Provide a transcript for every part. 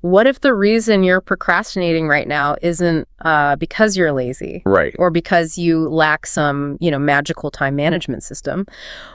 What if the reason you're procrastinating right now isn't because you're lazy? Right. Or because you lack some, magical time management system?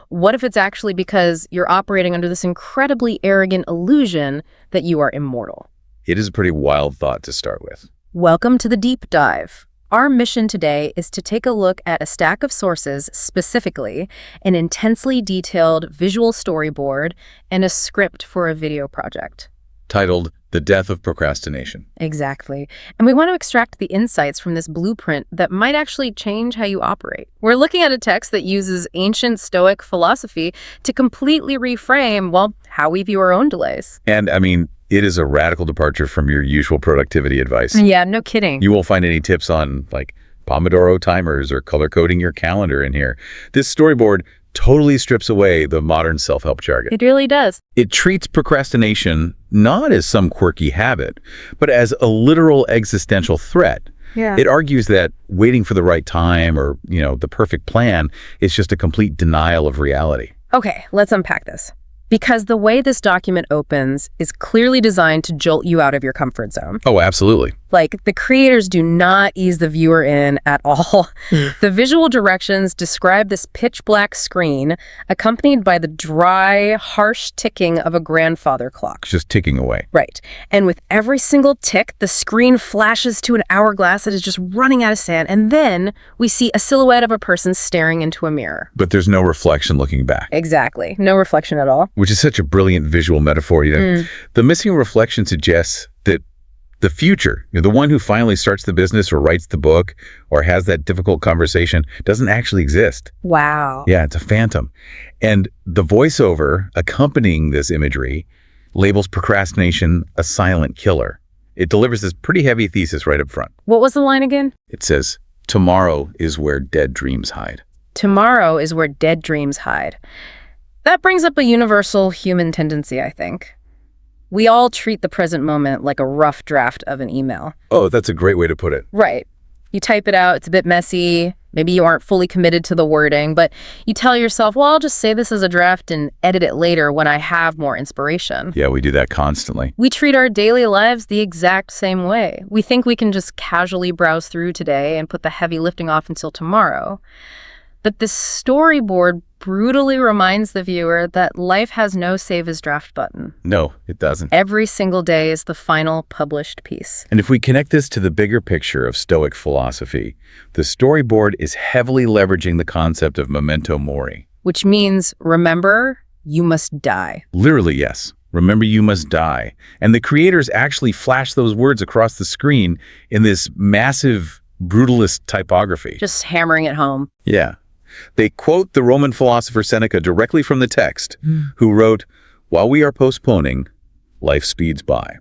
What if it's actually because you're operating under this incredibly arrogant illusion that you are immortal? It is a pretty wild thought to start with. Welcome to the deep dive. Our mission today is to take a look at a stack of sources, specifically an intensely detailed visual storyboard and a script for a video project. Titled The Death of Procrastination. Exactly. And we want to extract the insights from this blueprint that might actually change how you operate. We're looking at a text that uses ancient Stoic philosophy to completely reframe, how we view our own delays. And it is a radical departure from your usual productivity advice. Yeah, no kidding. You won't find any tips on Pomodoro timers or color coding your calendar in here. This storyboard totally strips away the modern self-help jargon. It really does. It treats procrastination not as some quirky habit, but as a literal existential threat. Yeah. It argues that waiting for the right time or, the perfect plan is just a complete denial of reality. Okay, let's unpack this. Because the way this document opens is clearly designed to jolt you out of your comfort zone. Oh, absolutely. The creators do not ease the viewer in at all. The visual directions describe this pitch black screen accompanied by the dry, harsh ticking of a grandfather clock. Just ticking away. Right. And with every single tick, the screen flashes to an hourglass that is just running out of sand. And then we see a silhouette of a person staring into a mirror. But there's no reflection looking back. Exactly. No reflection at all. Which is such a brilliant visual metaphor. The missing reflection suggests that the future, the one who finally starts the business or writes the book or has that difficult conversation, doesn't actually exist. Wow. Yeah, it's a phantom. And the voiceover accompanying this imagery labels procrastination a silent killer. It delivers this pretty heavy thesis right up front. What was the line again? It says, "Tomorrow is where dead dreams hide." Tomorrow is where dead dreams hide. That brings up a universal human tendency, I think. We all treat the present moment like a rough draft of an email. Oh, that's a great way to put it. Right. You type it out, it's a bit messy, maybe you aren't fully committed to the wording, but you tell yourself, I'll just say this as a draft and edit it later when I have more inspiration. Yeah, we do that constantly. We treat our daily lives the exact same way. We think we can just casually browse through today and put the heavy lifting off until tomorrow. But this storyboard brutally reminds the viewer that life has no save as draft button. No, it doesn't. Every single day is the final published piece. And if we connect this to the bigger picture of Stoic philosophy, the storyboard is heavily leveraging the concept of Memento Mori. Which means, remember, you must die. Literally, yes. Remember, you must die. And the creators actually flash those words across the screen in this massive brutalist typography. Just hammering it home. Yeah. They quote the Roman philosopher Seneca directly from the text, who wrote, "While we are postponing, life speeds by."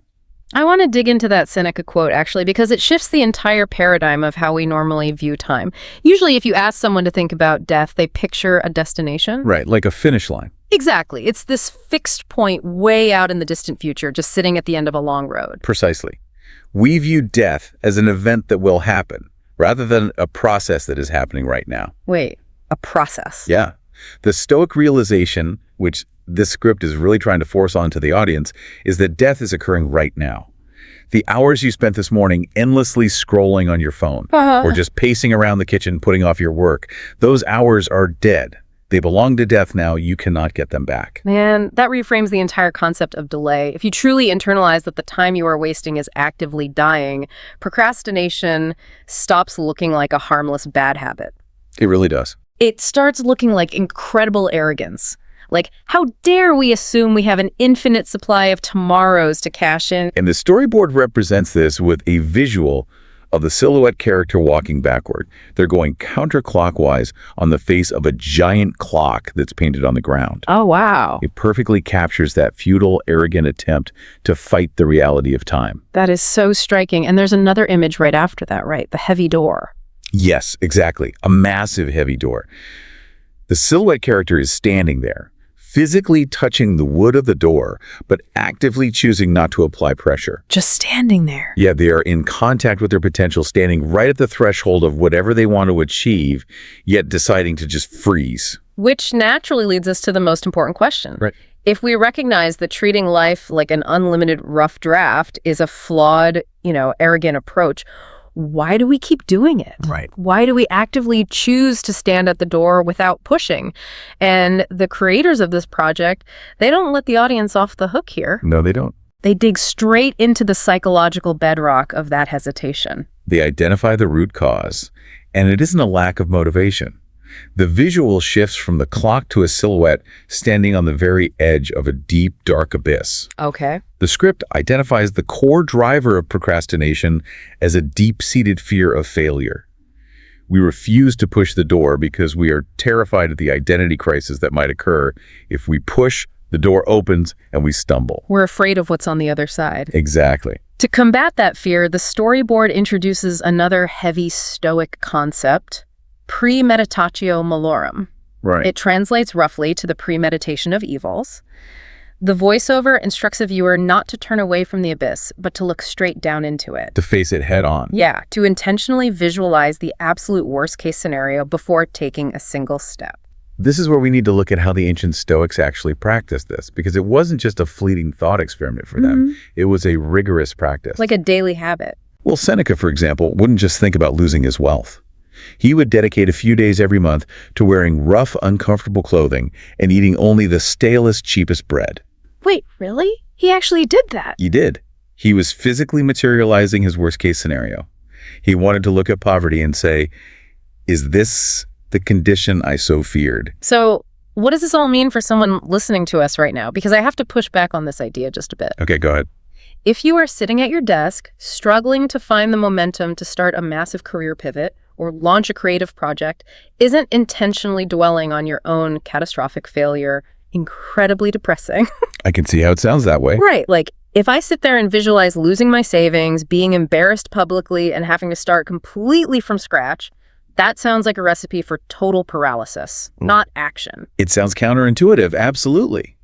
I want to dig into that Seneca quote, actually, because it shifts the entire paradigm of how we normally view time. Usually, if you ask someone to think about death, they picture a destination. Right, like a finish line. Exactly. It's this fixed point way out in the distant future, just sitting at the end of a long road. Precisely. We view death as an event that will happen, rather than a process that is happening right now. Wait. A process. Yeah. The Stoic realization, which this script is really trying to force onto the audience, is that death is occurring right now. The hours you spent this morning endlessly scrolling on your phone or just pacing around the kitchen putting off your work, those hours are dead. They belong to death now. You cannot get them back. Man, that reframes the entire concept of delay. If you truly internalize that the time you are wasting is actively dying, procrastination stops looking like a harmless bad habit. It really does. It starts looking like incredible arrogance. Like, how dare we assume we have an infinite supply of tomorrows to cash in? And the storyboard represents this with a visual of the silhouette character walking backward. They're going counterclockwise on the face of a giant clock that's painted on the ground. Oh, wow. It perfectly captures that futile, arrogant attempt to fight the reality of time. That is so striking. And there's another image right after that, right? The heavy door. Yes, exactly. A massive heavy door. The silhouette character is standing there, physically touching the wood of the door, but actively choosing not to apply pressure. Just standing there. Yeah, they are in contact with their potential, standing right at the threshold of whatever they want to achieve, yet deciding to just freeze. Which naturally leads us to the most important question. Right. If we recognize that treating life like an unlimited rough draft is a flawed, arrogant approach, why do we keep doing it? Right. Why do we actively choose to stand at the door without pushing? And the creators of this project, they don't let the audience off the hook here. No, they don't. They dig straight into the psychological bedrock of that hesitation. They identify the root cause, and it isn't a lack of motivation. The visual shifts from the clock to a silhouette standing on the very edge of a deep, dark abyss. Okay. The script identifies the core driver of procrastination as a deep-seated fear of failure. We refuse to push the door because we are terrified of the identity crisis that might occur if we push, the door opens, and we stumble. We're afraid of what's on the other side. Exactly. To combat that fear, the storyboard introduces another heavy Stoic concept, premeditatio malorum. Right. It translates roughly to the premeditation of evils. The voiceover instructs a viewer not to turn away from the abyss, but to look straight down into it. To face it head on. Yeah, to intentionally visualize the absolute worst-case scenario before taking a single step. This is where we need to look at how the ancient Stoics actually practiced this, because it wasn't just a fleeting thought experiment for them. It was a rigorous practice. Like a daily habit. Well, Seneca, for example, wouldn't just think about losing his wealth. He would dedicate a few days every month to wearing rough, uncomfortable clothing and eating only the stalest, cheapest bread. Wait, really? He actually did that? He did. He was physically materializing his worst-case scenario. He wanted to look at poverty and say, is this the condition I so feared? So what does this all mean for someone listening to us right now? Because I have to push back on this idea just a bit. Okay, go ahead. If you are sitting at your desk, struggling to find the momentum to start a massive career pivot or launch a creative project, isn't intentionally dwelling on your own catastrophic failure incredibly depressing? I can see how it sounds that way. Right. Like, if I sit there and visualize losing my savings, being embarrassed publicly, and having to start completely from scratch, that sounds like a recipe for total paralysis, not action. It sounds counterintuitive, absolutely.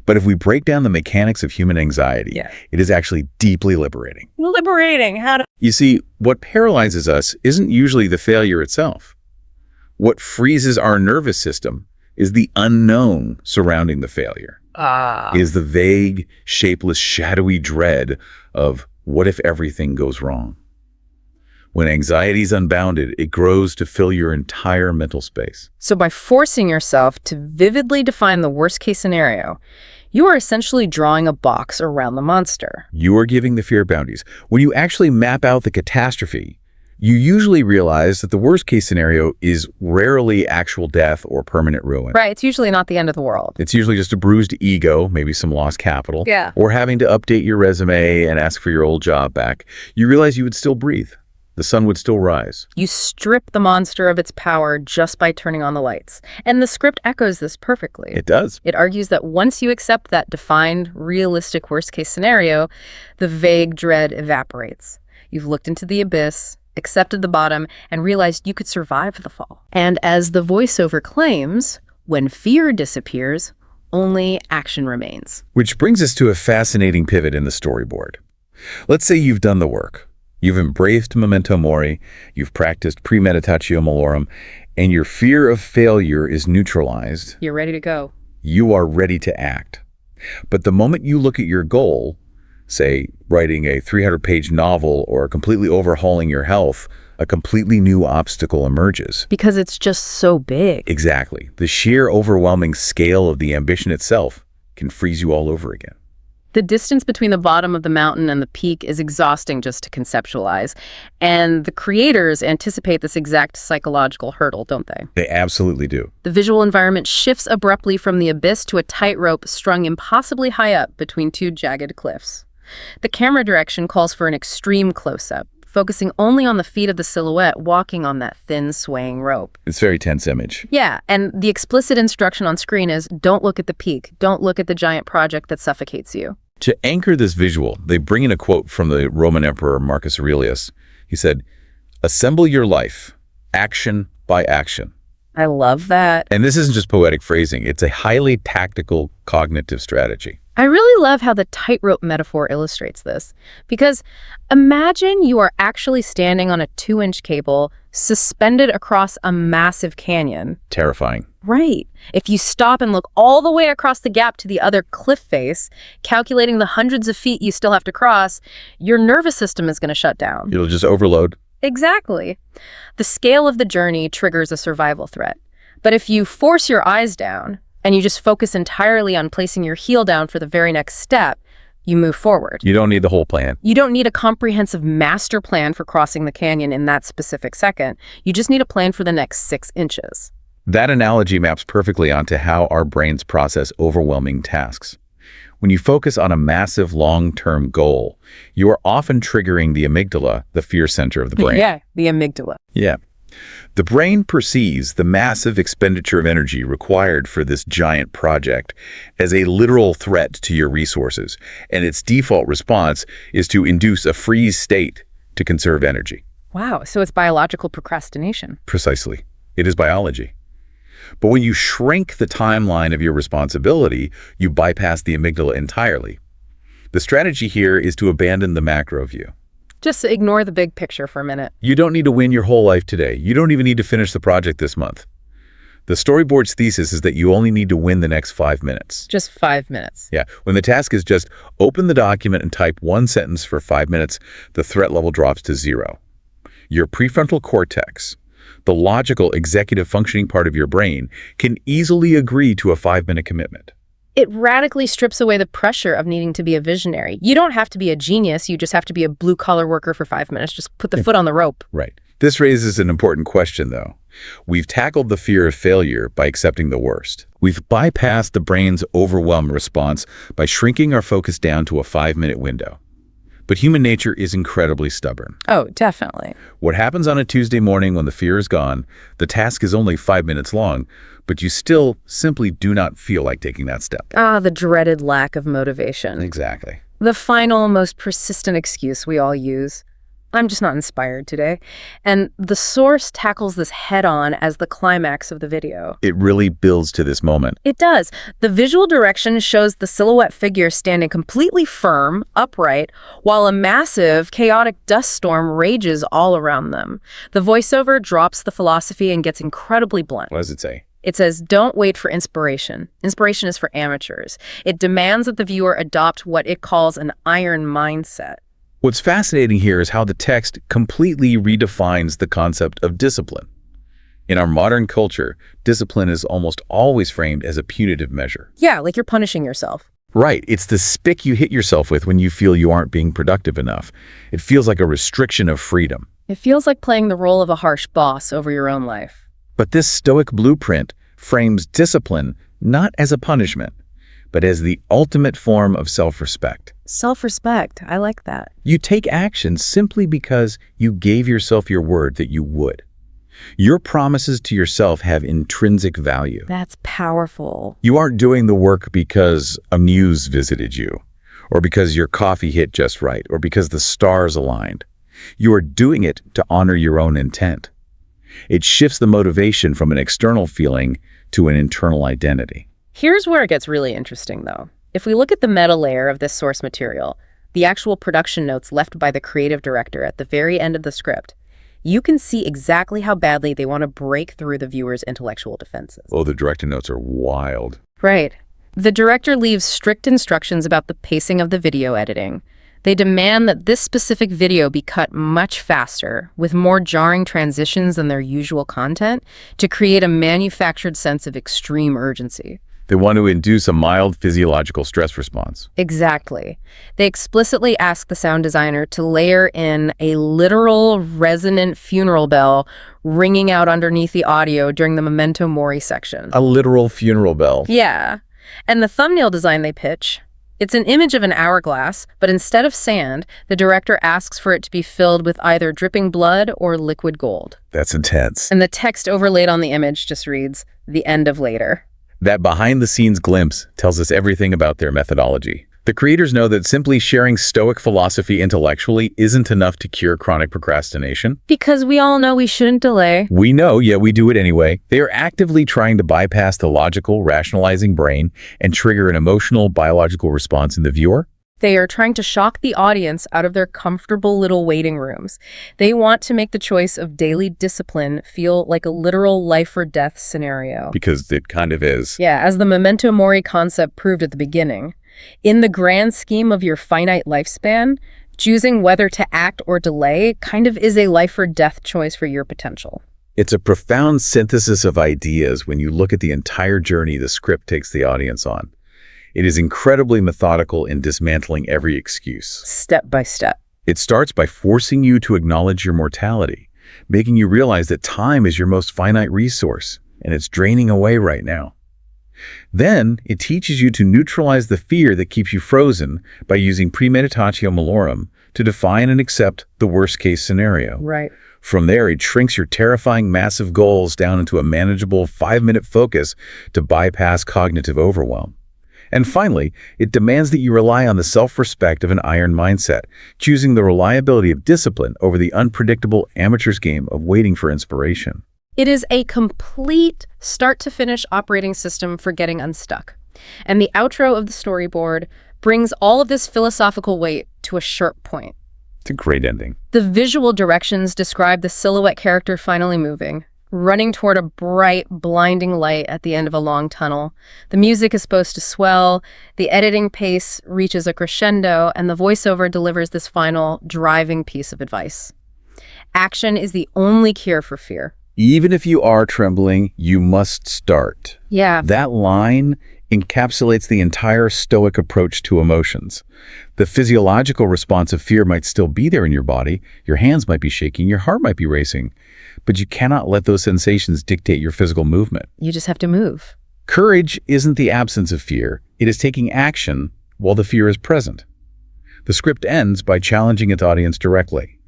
But if we break down the mechanics of human anxiety, it is actually deeply liberating. Liberating? How to... You see, what paralyzes us isn't usually the failure itself. What freezes our nervous system is the unknown surrounding the failure. Is the vague, shapeless, shadowy dread of what if everything goes wrong? When anxiety is unbounded, it grows to fill your entire mental space. So by forcing yourself to vividly define the worst-case scenario, you are essentially drawing a box around the monster. You are giving the fear boundaries. When you actually map out the catastrophe, you usually realize that the worst-case scenario is rarely actual death or permanent ruin. Right, it's usually not the end of the world. It's usually just a bruised ego, maybe some lost capital, or having to update your resume and ask for your old job back. You realize you would still breathe. The sun would still rise. You strip the monster of its power just by turning on the lights. And the script echoes this perfectly. It does. It argues that once you accept that defined, realistic worst-case scenario, the vague dread evaporates. You've looked into the abyss, accepted the bottom, and realized you could survive the fall. And as the voiceover claims, when fear disappears, only action remains. Which brings us to a fascinating pivot in the storyboard. Let's say you've done the work. You've embraced Memento Mori, you've practiced premeditatio malorum, and your fear of failure is neutralized. You're ready to go. You are ready to act. But the moment you look at your goal, say writing a 300-page novel or completely overhauling your health, a completely new obstacle emerges. Because it's just so big. Exactly. The sheer overwhelming scale of the ambition itself can freeze you all over again. The distance between the bottom of the mountain and the peak is exhausting just to conceptualize. And the creators anticipate this exact psychological hurdle, don't they? They absolutely do. The visual environment shifts abruptly from the abyss to a tightrope strung impossibly high up between two jagged cliffs. The camera direction calls for an extreme close-up, focusing only on the feet of the silhouette walking on that thin, swaying rope. It's a very tense image. Yeah, and the explicit instruction on screen is, don't look at the peak. Don't look at the giant project that suffocates you. To anchor this visual, they bring in a quote from the Roman Emperor Marcus Aurelius. He said, "Assemble your life, action by action." I love that. And this isn't just poetic phrasing. It's a highly tactical cognitive strategy. I really love how the tightrope metaphor illustrates this. Because imagine you are actually standing on a 2-inch cable suspended across a massive canyon. Terrifying. Right. If you stop and look all the way across the gap to the other cliff face, calculating the hundreds of feet you still have to cross, your nervous system is going to shut down. It'll just overload. Exactly. The scale of the journey triggers a survival threat. But if you force your eyes down and you just focus entirely on placing your heel down for the very next step, you move forward. You don't need the whole plan. You don't need a comprehensive master plan for crossing the canyon in that specific second. You just need a plan for the next 6 inches. That analogy maps perfectly onto how our brains process overwhelming tasks. When you focus on a massive long-term goal, you are often triggering the amygdala, the fear center of the brain. Yeah, the amygdala. Yeah. The brain perceives the massive expenditure of energy required for this giant project as a literal threat to your resources, and its default response is to induce a freeze state to conserve energy. Wow, so it's biological procrastination. Precisely. It is biology. But when you shrink the timeline of your responsibility, you bypass the amygdala entirely. The strategy here is to abandon the macro view. Just ignore the big picture for a minute. You don't need to win your whole life today. You don't even need to finish the project this month. The storyboard's thesis is that you only need to win the next 5 minutes. Just 5 minutes. Yeah. When the task is just open the document and type one sentence for 5 minutes, the threat level drops to 0. Your prefrontal cortex, the logical executive functioning part of your brain, can easily agree to a 5-minute commitment. It radically strips away the pressure of needing to be a visionary. You don't have to be a genius. You just have to be a blue-collar worker for 5 minutes. Just put the foot on the rope. Right. This raises an important question, though. We've tackled the fear of failure by accepting the worst. We've bypassed the brain's overwhelm response by shrinking our focus down to a 5-minute window. But human nature is incredibly stubborn. Oh, definitely. What happens on a Tuesday morning when the fear is gone, the task is only 5 minutes long, but you still simply do not feel like taking that step. The dreaded lack of motivation. Exactly. The final, most persistent excuse we all use. I'm just not inspired today. And the source tackles this head-on as the climax of the video. It really builds to this moment. It does. The visual direction shows the silhouette figure standing completely firm, upright, while a massive, chaotic dust storm rages all around them. The voiceover drops the philosophy and gets incredibly blunt. What does it say? It says, don't wait for inspiration. Inspiration is for amateurs. It demands that the viewer adopt what it calls an iron mindset. What's fascinating here is how the text completely redefines the concept of discipline. In our modern culture, discipline is almost always framed as a punitive measure. Yeah, like you're punishing yourself. Right. It's the spick you hit yourself with when you feel you aren't being productive enough. It feels like a restriction of freedom. It feels like playing the role of a harsh boss over your own life. But this Stoic blueprint frames discipline not as a punishment, but as the ultimate form of self-respect. Self-respect. I like that. You take action simply because you gave yourself your word that you would. Your promises to yourself have intrinsic value. That's powerful. You aren't doing the work because a muse visited you, or because your coffee hit just right, or because the stars aligned. You are doing it to honor your own intent. It shifts the motivation from an external feeling to an internal identity. Here's where it gets really interesting, though. If we look at the meta layer of this source material, the actual production notes left by the creative director at the very end of the script, you can see exactly how badly they want to break through the viewer's intellectual defenses. Oh, the director notes are wild. Right. The director leaves strict instructions about the pacing of the video editing. They demand that this specific video be cut much faster, with more jarring transitions than their usual content, to create a manufactured sense of extreme urgency. They want to induce a mild physiological stress response. Exactly. They explicitly ask the sound designer to layer in a literal resonant funeral bell ringing out underneath the audio during the Memento Mori section. A literal funeral bell. Yeah. And the thumbnail design they pitch, it's an image of an hourglass, but instead of sand, the director asks for it to be filled with either dripping blood or liquid gold. That's intense. And the text overlaid on the image just reads, "The end of later." That behind-the-scenes glimpse tells us everything about their methodology. The creators know that simply sharing Stoic philosophy intellectually isn't enough to cure chronic procrastination. Because we all know we shouldn't delay. We know, yet we do it anyway. They are actively trying to bypass the logical, rationalizing brain and trigger an emotional, biological response in the viewer. They are trying to shock the audience out of their comfortable little waiting rooms. They want to make the choice of daily discipline feel like a literal life or death scenario. Because it kind of is. Yeah, as the Memento Mori concept proved at the beginning. In the grand scheme of your finite lifespan, choosing whether to act or delay kind of is a life or death choice for your potential. It's a profound synthesis of ideas when you look at the entire journey the script takes the audience on. It is incredibly methodical in dismantling every excuse. Step by step. It starts by forcing you to acknowledge your mortality, making you realize that time is your most finite resource, and it's draining away right now. Then, it teaches you to neutralize the fear that keeps you frozen by using premeditatio malorum to define and accept the worst-case scenario. Right. From there, it shrinks your terrifying massive goals down into a manageable 5-minute focus to bypass cognitive overwhelm. And finally, it demands that you rely on the self-respect of an iron mindset, choosing the reliability of discipline over the unpredictable amateur's game of waiting for inspiration. It is a complete start-to-finish operating system for getting unstuck. And the outro of the storyboard brings all of this philosophical weight to a sharp point. It's a great ending. The visual directions describe the silhouette character finally moving, running toward a bright, blinding light at the end of a long tunnel. The music is supposed to swell, the editing pace reaches a crescendo, and the voiceover delivers this final, driving piece of advice. Action is the only cure for fear. Even if you are trembling, you must start. Yeah. That line encapsulates the entire Stoic approach to emotions. The physiological response of fear might still be there in your body. Your hands might be shaking, your heart might be racing, but you cannot let those sensations dictate your physical movement. You just have to move. Courage isn't the absence of fear. It is taking action while the fear is present. The script ends by challenging its audience directly.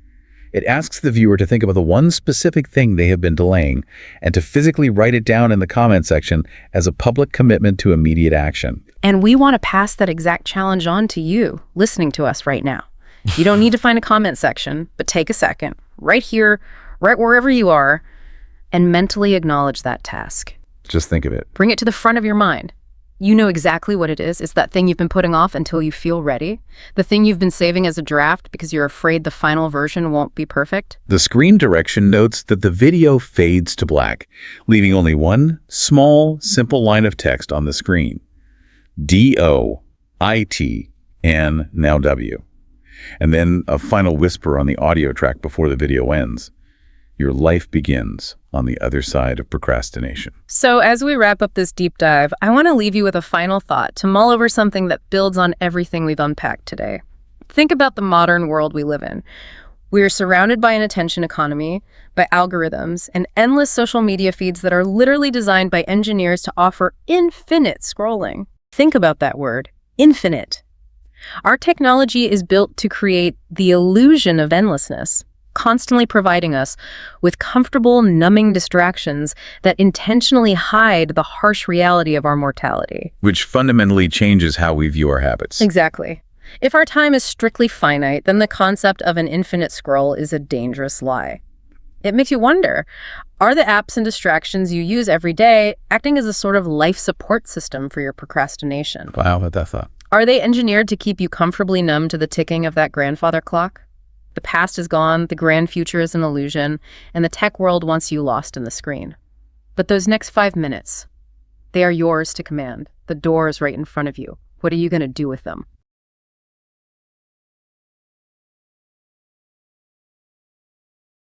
It asks the viewer to think about the one specific thing they have been delaying and to physically write it down in the comment section as a public commitment to immediate action. And we want to pass that exact challenge on to you, listening to us right now. You don't need to find a comment section, but take a second, right here, right wherever you are, and mentally acknowledge that task. Just think of it. Bring it to the front of your mind. You know exactly what it is. It's that thing you've been putting off until you feel ready. The thing you've been saving as a draft because you're afraid the final version won't be perfect. The screen direction notes that the video fades to black, leaving only one small, simple line of text on the screen. D-O-I-T-N, now W. And then a final whisper on the audio track before the video ends. Your life begins on the other side of procrastination. So as we wrap up this deep dive, I want to leave you with a final thought to mull over something that builds on everything we've unpacked today. Think about the modern world we live in. We are surrounded by an attention economy, by algorithms, and endless social media feeds that are literally designed by engineers to offer infinite scrolling. Think about that word, infinite. Our technology is built to create the illusion of endlessness, constantly providing us with comfortable, numbing distractions that intentionally hide the harsh reality of our mortality. Which fundamentally changes how we view our habits. Exactly. If our time is strictly finite, then the concept of an infinite scroll is a dangerous lie. It makes you wonder, are the apps and distractions you use every day acting as a sort of life support system for your procrastination? Wow, what that thought. Are they engineered to keep you comfortably numb to the ticking of that grandfather clock? The past is gone, the grand future is an illusion, and the tech world wants you lost in the screen. But those next 5 minutes, they are yours to command. The door is right in front of you. What are you going to do with them?